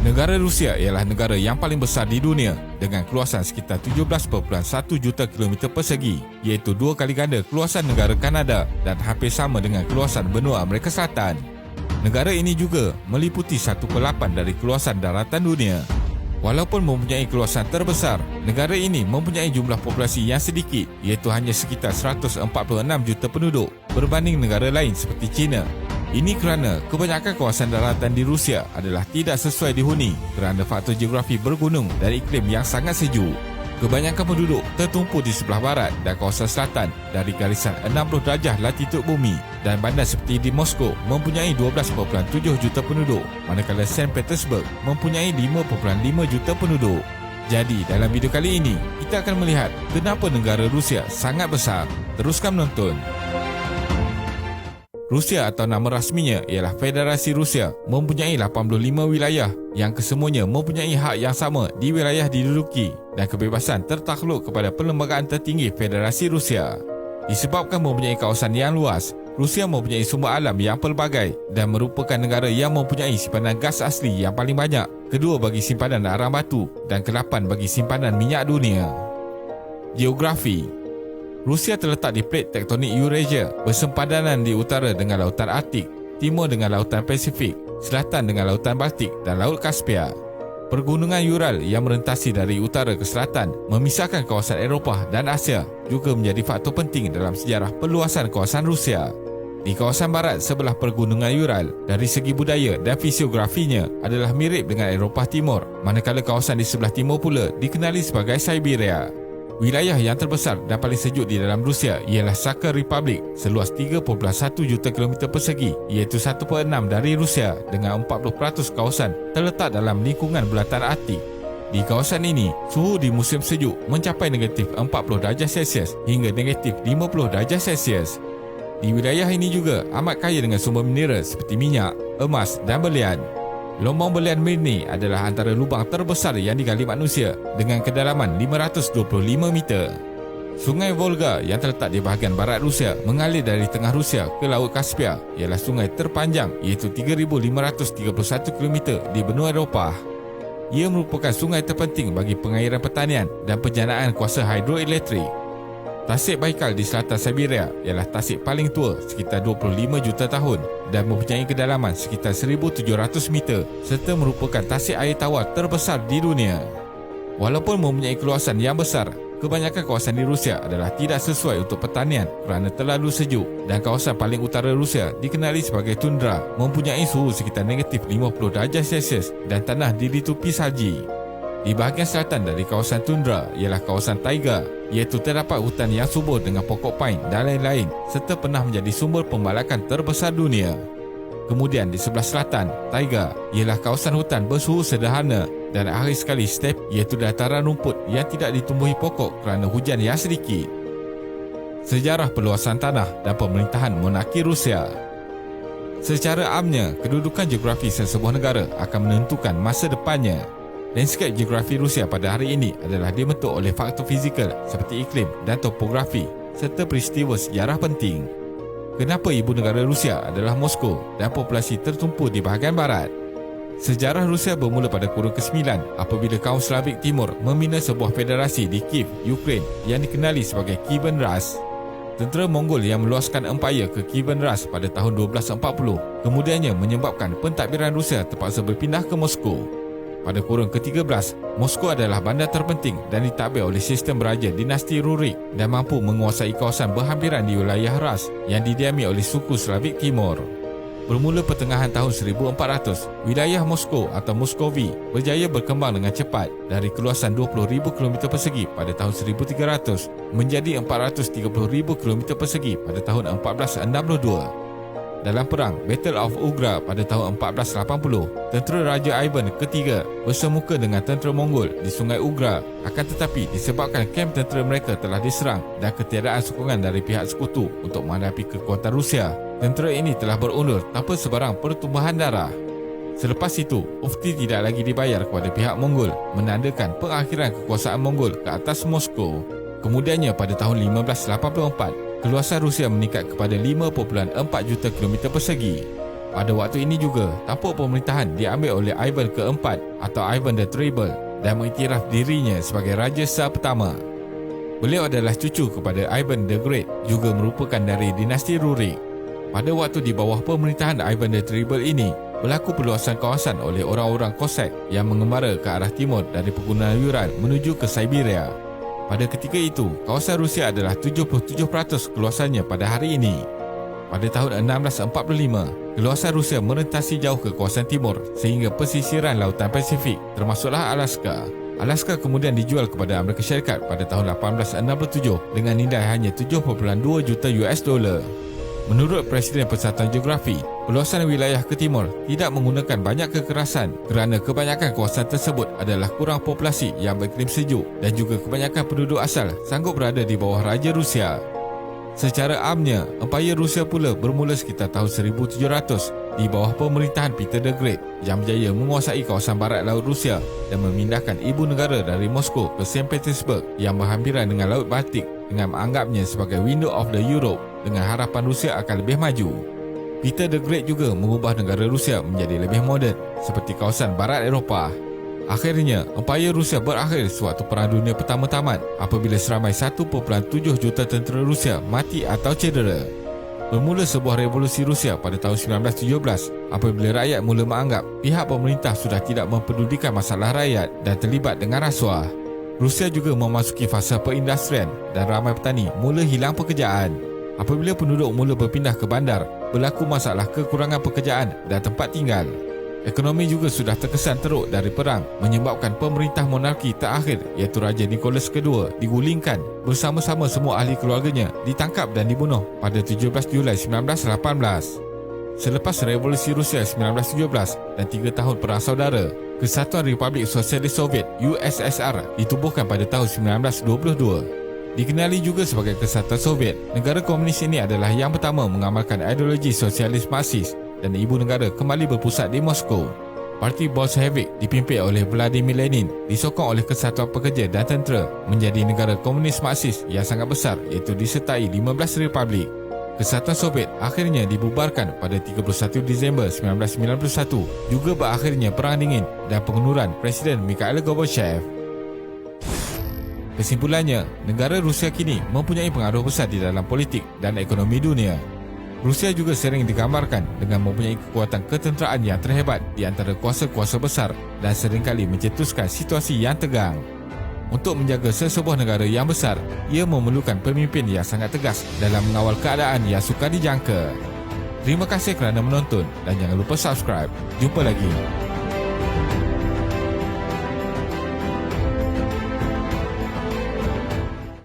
Negara Rusia ialah negara yang paling besar di dunia dengan keluasan sekitar 17.1 juta kilometer persegi, iaitu 2 kali ganda keluasan negara Kanada dan hampir sama dengan keluasan benua Amerika Selatan. Negara ini juga meliputi 1/8 dari keluasan daratan dunia. Walaupun mempunyai keluasan terbesar, negara ini mempunyai jumlah populasi yang sedikit, iaitu hanya sekitar 146 juta penduduk berbanding negara lain seperti China. Ini kerana kebanyakan kawasan daratan di Rusia adalah tidak sesuai dihuni kerana faktor geografi bergunung dan iklim yang sangat sejuk. Kebanyakan penduduk tertumpu di sebelah barat dan kawasan selatan dari garisan 60 darjah latitud bumi, dan bandar seperti di Moskow mempunyai 12.7 juta penduduk, manakala Saint Petersburg mempunyai 5.5 juta penduduk. Jadi dalam video kali ini, kita akan melihat kenapa negara Rusia sangat besar. Teruskan menonton. Rusia atau nama rasminya ialah Federasi Rusia mempunyai 85 wilayah yang kesemuanya mempunyai hak yang sama di wilayah diduduki dan kebebasan tertakluk kepada perlembagaan tertinggi Federasi Rusia. Disebabkan mempunyai kawasan yang luas, Rusia mempunyai sumber alam yang pelbagai dan merupakan negara yang mempunyai simpanan gas asli yang paling banyak, kedua bagi simpanan arang batu dan ke-8 bagi simpanan minyak dunia. Geografi. Rusia terletak di plate tektonik Eurasia, bersempadanan di utara dengan Lautan Arktik, timur dengan Lautan Pasifik, selatan dengan Lautan Baltik dan Laut Kaspia. Pergunungan Ural yang merentasi dari utara ke selatan memisahkan kawasan Eropah dan Asia juga menjadi faktor penting dalam sejarah perluasan kawasan Rusia. Di kawasan barat sebelah pergunungan Ural, dari segi budaya dan fisiografinya adalah mirip dengan Eropah Timur, manakala kawasan di sebelah timur pula dikenali sebagai Siberia. Wilayah yang terbesar dan paling sejuk di dalam Rusia ialah Sakha Republic seluas 3.1 juta kilometer persegi, iaitu 1/6 dari Rusia dengan 40% kawasan terletak dalam lingkungan bulatan Arktik. Di kawasan ini, suhu di musim sejuk mencapai negatif 40 darjah Celsius hingga negatif 50 darjah Celsius. Di wilayah ini juga amat kaya dengan sumber mineral seperti minyak, emas dan berlian. Lombang berlian Mirny adalah antara lubang terbesar yang digali manusia dengan kedalaman 525 meter. Sungai Volga yang terletak di bahagian barat Rusia mengalir dari tengah Rusia ke Laut Kaspia ialah sungai terpanjang, iaitu 3,531 km di benua Eropah. Ia merupakan sungai terpenting bagi pengairan pertanian dan penjanaan kuasa hidroelektrik. Tasik Baikal di selatan Siberia ialah tasik paling tua sekitar 25 juta tahun dan mempunyai kedalaman sekitar 1,700 meter serta merupakan tasik air tawar terbesar di dunia. Walaupun mempunyai keluasan yang besar, kebanyakan kawasan di Rusia adalah tidak sesuai untuk pertanian kerana terlalu sejuk, dan kawasan paling utara Rusia dikenali sebagai tundra mempunyai suhu sekitar negatif 50 darjah Celsius dan tanah dilitupi salji. Di bahagian selatan dari kawasan tundra ialah kawasan taiga, iaitu terdapat hutan yang subur dengan pokok pain dan lain-lain serta pernah menjadi sumber pembalakan terbesar dunia. Kemudian di sebelah selatan, taiga ialah kawasan hutan bersuhu sederhana dan akhir sekali step, iaitu dataran rumput yang tidak ditumbuhi pokok kerana hujan yang sedikit. Sejarah perluasan tanah dan pemerintahan monarki Rusia. Secara amnya, kedudukan geografi sesebuah negara akan menentukan masa depannya. Landscape geografi Rusia pada hari ini adalah dibentuk oleh faktor fizikal seperti iklim dan topografi serta peristiwa sejarah penting. Kenapa ibu negara Rusia adalah Moskow dan populasi tertumpu di bahagian barat? Sejarah Rusia bermula pada kurun ke-9 apabila kaum Slavik Timur membina sebuah federasi di Kiev, Ukraine yang dikenali sebagai Kievan Rus. Tentera Mongol yang meluaskan empayar ke Kievan Rus pada tahun 1240 kemudiannya menyebabkan pentadbiran Rusia terpaksa berpindah ke Moskow. Pada kurun ke-13, Moskow adalah bandar terpenting dan ditadbir oleh sistem beraja dinasti Rurik dan mampu menguasai kawasan berhampiran di wilayah Rus yang didiami oleh suku Slavik Timur. Bermula pertengahan tahun 1400, wilayah Moskow atau Moskovi berjaya berkembang dengan cepat dari keluasan 20,000 km persegi pada tahun 1300 menjadi 430,000 km persegi pada tahun 1462. Dalam perang Battle of Ugra pada tahun 1480, tentera Raja Ivan ketiga bersemuka dengan tentera Mongol di Sungai Ugra, akan tetapi disebabkan kem tentera mereka telah diserang dan ketiadaan sokongan dari pihak sekutu untuk menghadapi kekuatan Rusia, tentera ini telah berundur tanpa sebarang pertumpahan darah. Selepas itu, ufti tidak lagi dibayar kepada pihak Mongol, menandakan pengakhiran kekuasaan Mongol ke atas Moskow. Kemudiannya pada tahun 1584, keluasan Rusia meningkat kepada 5.4 juta kilometer persegi. Pada waktu ini juga, tampuk pemerintahan diambil oleh Ivan keempat atau Ivan the Terrible dan mengiktiraf dirinya sebagai Raja Tsar pertama. Beliau adalah cucu kepada Ivan the Great, juga merupakan dari dinasti Rurik. Pada waktu di bawah pemerintahan Ivan the Terrible ini, berlaku perluasan kawasan oleh orang-orang Cossack yang mengembara ke arah timur dari pegunungan Ural menuju ke Siberia. Pada ketika itu, kawasan Rusia adalah 77% keluasannya pada hari ini. Pada tahun 1645, keluasan Rusia merentasi jauh ke kawasan timur sehingga pesisiran lautan Pasifik, termasuklah Alaska. Alaska kemudian dijual kepada Amerika Syarikat pada tahun 1867 dengan nilai hanya 7.2 juta US dollar. Menurut Presiden Persatuan Geografi, perluasan wilayah ke timur tidak menggunakan banyak kekerasan kerana kebanyakan kawasan tersebut adalah kurang populasi yang beriklim sejuk dan juga kebanyakan penduduk asal sanggup berada di bawah Raja Rusia. Secara amnya, Empayar Rusia pula bermula sekitar tahun 1700 di bawah pemerintahan Peter the Great yang berjaya menguasai kawasan barat laut Rusia dan memindahkan ibu negara dari Moskow ke St. Petersburg yang berhampiran dengan Laut Baltik dengan menganggapnya sebagai window of the Europe dengan harapan Rusia akan lebih maju. Peter the Great juga mengubah negara Rusia menjadi lebih moden seperti kawasan barat Eropah. Akhirnya, Empayar Rusia berakhir sewaktu Perang Dunia Pertama tamat apabila seramai 1.7 juta tentera Rusia mati atau cedera. Bermula sebuah revolusi Rusia pada tahun 1917 apabila rakyat mula menganggap pihak pemerintah sudah tidak mempedulikan masalah rakyat dan terlibat dengan rasuah. Rusia juga memasuki fasa perindustrian dan ramai petani mula hilang pekerjaan. Apabila penduduk mula berpindah ke bandar, berlaku masalah kekurangan pekerjaan dan tempat tinggal. Ekonomi juga sudah terkesan teruk dari perang menyebabkan pemerintah monarki terakhir iaitu Raja Nicholas II digulingkan bersama-sama semua ahli keluarganya ditangkap dan dibunuh pada 17 Julai 1918. Selepas Revolusi Rusia 1917 dan 3 tahun Perang Saudara, Kesatuan Republik Sosialis Soviet USSR ditubuhkan pada tahun 1922. Dikenali juga sebagai Kesatuan Soviet, negara komunis ini adalah yang pertama mengamalkan ideologi sosialis Marxis dan ibu negara kembali berpusat di Moskow. Parti Bolshevik dipimpin oleh Vladimir Lenin disokong oleh Kesatuan Pekerja dan Tentera menjadi negara komunis Marxis yang sangat besar iaitu disertai 15 republik. Kesatuan Soviet akhirnya dibubarkan pada 31 Disember 1991, juga berakhirnya Perang Dingin dan pengunduran Presiden Mikhail Gorbachev. Kesimpulannya, negara Rusia kini mempunyai pengaruh besar di dalam politik dan ekonomi dunia. Rusia juga sering digambarkan dengan mempunyai kekuatan ketenteraan yang terhebat di antara kuasa-kuasa besar dan seringkali mencetuskan situasi yang tegang. Untuk menjaga sesebuah negara yang besar, ia memerlukan pemimpin yang sangat tegas dalam mengawal keadaan yang sukar dijangka. Terima kasih kerana menonton dan jangan lupa subscribe. Jumpa lagi.